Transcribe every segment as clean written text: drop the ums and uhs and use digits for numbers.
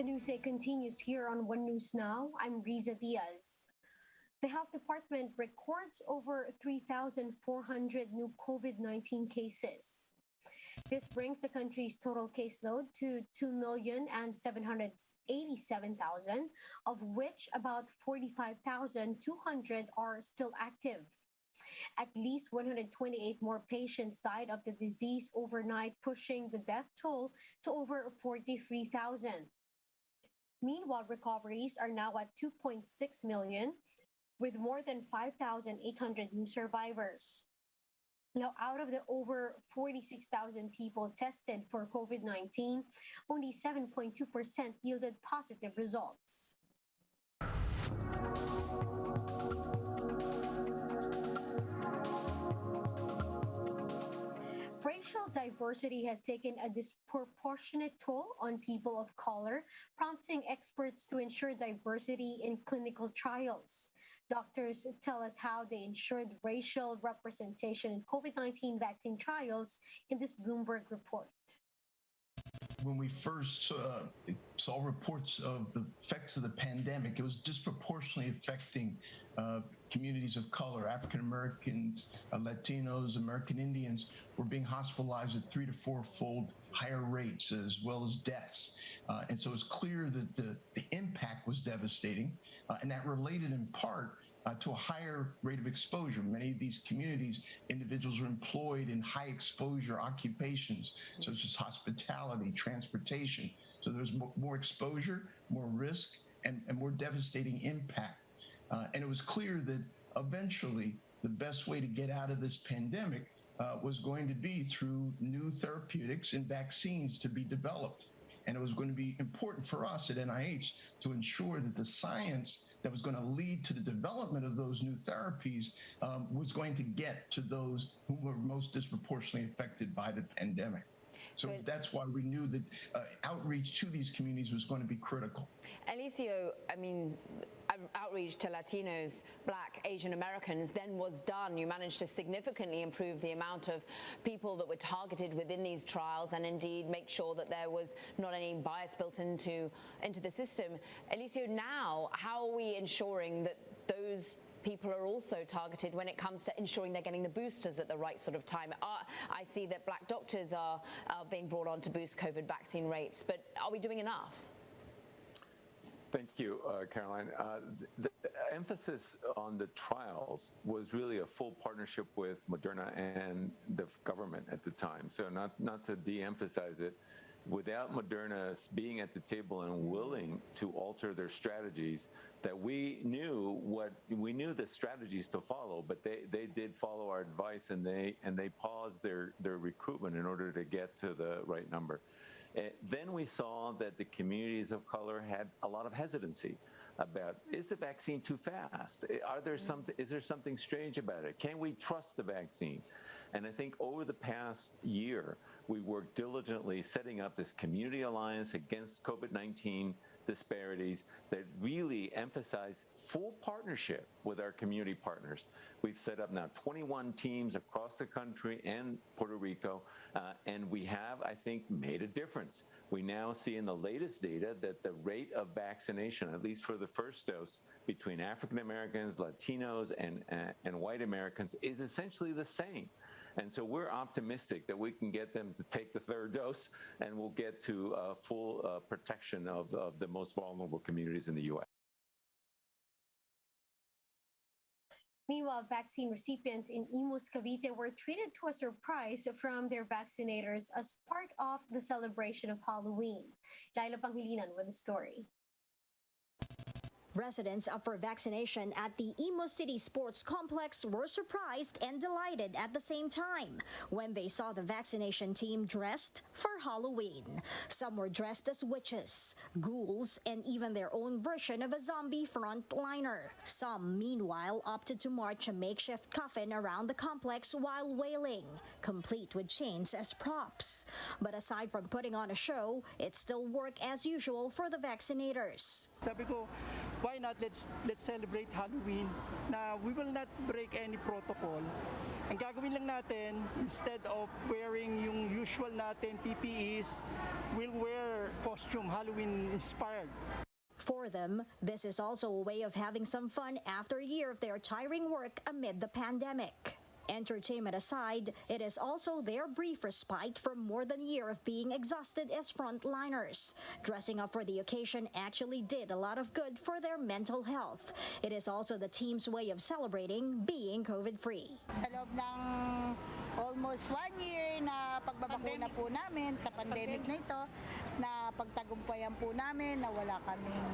The News 8 continues here on One News Now. I'm Riza Diaz. The Health Department records over 3,400 new COVID-19 cases. This brings the country's total caseload to 2,787,000, of which about 45,200 are still active. At least 128 more patients died of the disease overnight, pushing the death toll to over 43,000. Meanwhile, recoveries are now at 2.6 million, with more than 5,800 new survivors. Now, out of the over 46,000 people tested for COVID-19, only 7.2% yielded positive results. Racial diversity has taken a disproportionate toll on people of color, prompting experts to ensure diversity in clinical trials. Doctors tell us how they ensured racial representation in COVID-19 vaccine trials in this Bloomberg report. When we first saw reports of the effects of the pandemic, it was disproportionately affecting communities of color. African Americans, Latinos, American Indians were being hospitalized at 3- to 4-fold higher rates, as well as deaths. And so it's clear that the impact was devastating, and that related in part to a higher rate of exposure. Many of these communities, individuals are employed in high exposure occupations, such as hospitality, transportation. So there's more exposure, more risk, and more devastating impact. And it was clear that eventually the best way to get out of this pandemic was going to be through new therapeutics and vaccines to be developed. And it was going to be important for us at NIH to ensure that the science that was going to lead to the development of those new therapies was going to get to those who were most disproportionately affected by the pandemic. So that's why we knew that outreach to these communities was going to be critical. Eliseo, I mean, outreach to Latinos, Black, Asian Americans then was done. You managed to significantly improve the amount of people that were targeted within these trials, and indeed make sure that there was not any bias built into the system. Eliseo, now, how are we ensuring that those people are also targeted when it comes to ensuring they're getting the boosters at the right sort of time? I see that Black doctors are being brought on to boost COVID vaccine rates, but are we doing enough? Thank you, Caroline. The emphasis on the trials was really a full partnership with Moderna and the government at the time. So not to de-emphasize it, without Moderna being at the table and willing to alter their strategies, that we knew the strategies to follow, but they did follow our advice, and they paused their recruitment in order to get to the right number. Then we saw that the communities of color had a lot of hesitancy about, is the vaccine too fast? Is there something strange about it? Can we trust the vaccine? And I think over the past year, we worked diligently setting up this community alliance against COVID-19 disparities that really emphasize full partnership with our community partners. We've set up now 21 teams across the country and Puerto Rico, and we have, I think, made a difference. We now see in the latest data that the rate of vaccination, at least for the first dose, between African Americans, Latinos, and white Americans is essentially the same. And so we're optimistic that we can get them to take the third dose, and we'll get to full protection of the most vulnerable communities in the U.S. Meanwhile, vaccine recipients in Imus, Cavite were treated to a surprise from their vaccinators as part of the celebration of Halloween. Laila Pangilinan with the story. Residents up for vaccination at the Imus City Sports Complex were surprised and delighted at the same time when they saw the vaccination team dressed for Halloween. Some were dressed as witches, ghouls, and even their own version of a zombie frontliner. Some, meanwhile, opted to march a makeshift coffin around the complex while wailing, complete with chains as props. But aside from putting on a show, it's still work as usual for the vaccinators. Sabi ko, why not? Let's celebrate Halloween na we will not break any protocol. Ang gagawin lang natin, instead of wearing yung usual natin PPEs, we'll wear costume, Halloween inspired. For them, this is also a way of having some fun after a year of their tiring work amid the pandemic. Entertainment aside, it is also their brief respite from more than a year of being exhausted as frontliners. Dressing up for the occasion actually did a lot of good for their mental health. It is also the team's way of celebrating being COVID-free. Sa loob ng almost 1 year na pagbabakuna po namin sa pandemic na ito, na pagtagumpayan po namin na wala kaming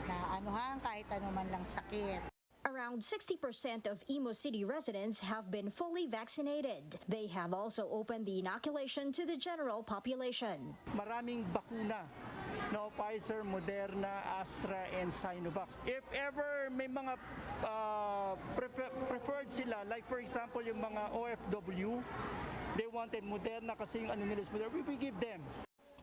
naanuhan kahit anuman lang sakit. Around 60% of Imo City residents have been fully vaccinated. They have also opened the inoculation to the general population. Maraming bakuna, no, Pfizer, Moderna, Astra, and Sinovac. If ever may mga preferred sila, like for example yung mga OFW, they wanted Moderna kasi yung ano nila is Moderna, we give them.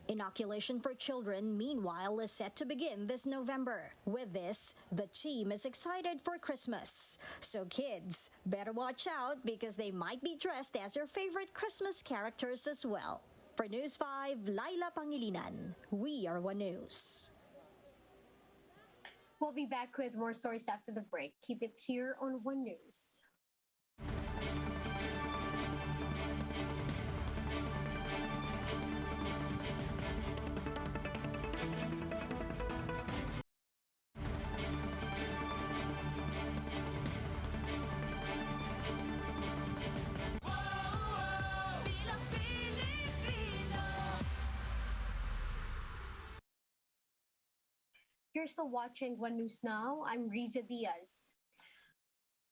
Inoculation for children, meanwhile, is set to begin this November. With this, the team is excited for Christmas. So kids, better watch out because they might be dressed as your favorite Christmas characters as well. For News 5, Laila Pangilinan, we are One News. We'll be back with more stories after the break. Keep it here on One News. You're still watching One News Now. I'm Riza Diaz.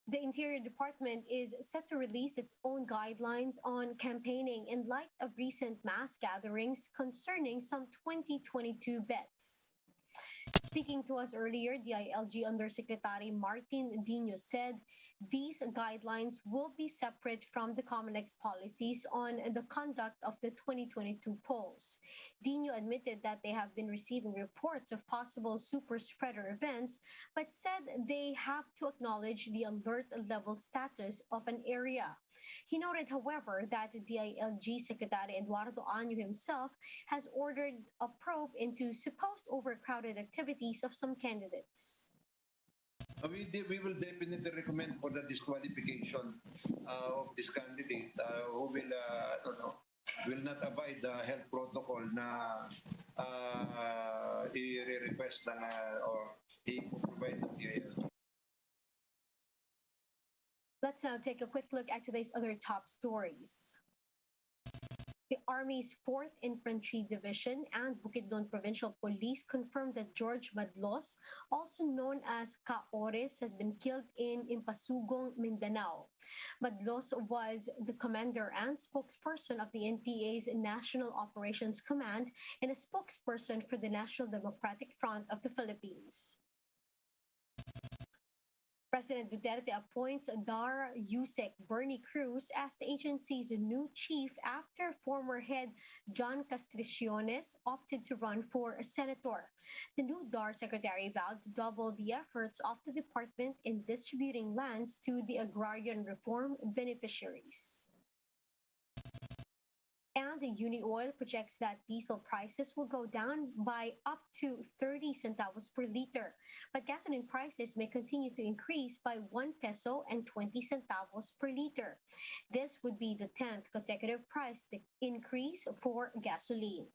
The Interior Department is set to release its own guidelines on campaigning in light of recent mass gatherings concerning some 2022 bets. Speaking to us earlier, DILG Undersecretary Martin Dino said these guidelines will be separate from the COMELEC's policies on the conduct of the 2022 polls. Dino admitted that they have been receiving reports of possible super spreader events, but said they have to acknowledge the alert level status of an area. He noted, however, that DILG Secretary Eduardo Año himself has ordered a probe into supposed overcrowded activities of some candidates. We will definitely recommend for the disqualification of this candidate who will not abide the health protocol na i-request or i-provide ng DILG. Let's now take a quick look at today's other top stories. The Army's 4th Infantry Division and Bukidnon Provincial Police confirmed that George Madlos, also known as Ka-Ores, has been killed in Impasugong, Mindanao. Madlos was the commander and spokesperson of the NPA's National Operations Command and a spokesperson for the National Democratic Front of the Philippines. President Duterte appoints Dar Yusek Bernie Cruz as the agency's new chief after former head John Castriciones opted to run for a senator. The new DAR secretary vowed to double the efforts of the department in distributing lands to the agrarian reform beneficiaries. And the UniOil projects that diesel prices will go down by up to 30 centavos per liter, but gasoline prices may continue to increase by 1 peso and 20 centavos per liter. This would be the 10th consecutive price increase for gasoline.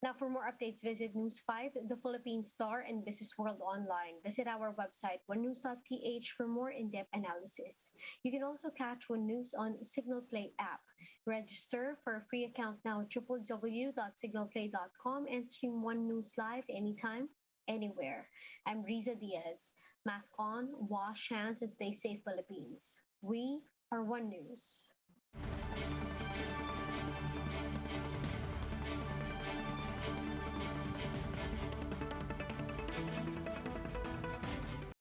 Now, for more updates, visit News 5, The Philippine Star, and Business World Online. Visit our website, onenews.ph, for more in-depth analysis. You can also catch One News on Signal Play app. Register for a free account now at www.signalplay.com and stream One News live anytime, anywhere. I'm Riza Diaz. Mask on, wash hands, and stay safe, Philippines. We are One News.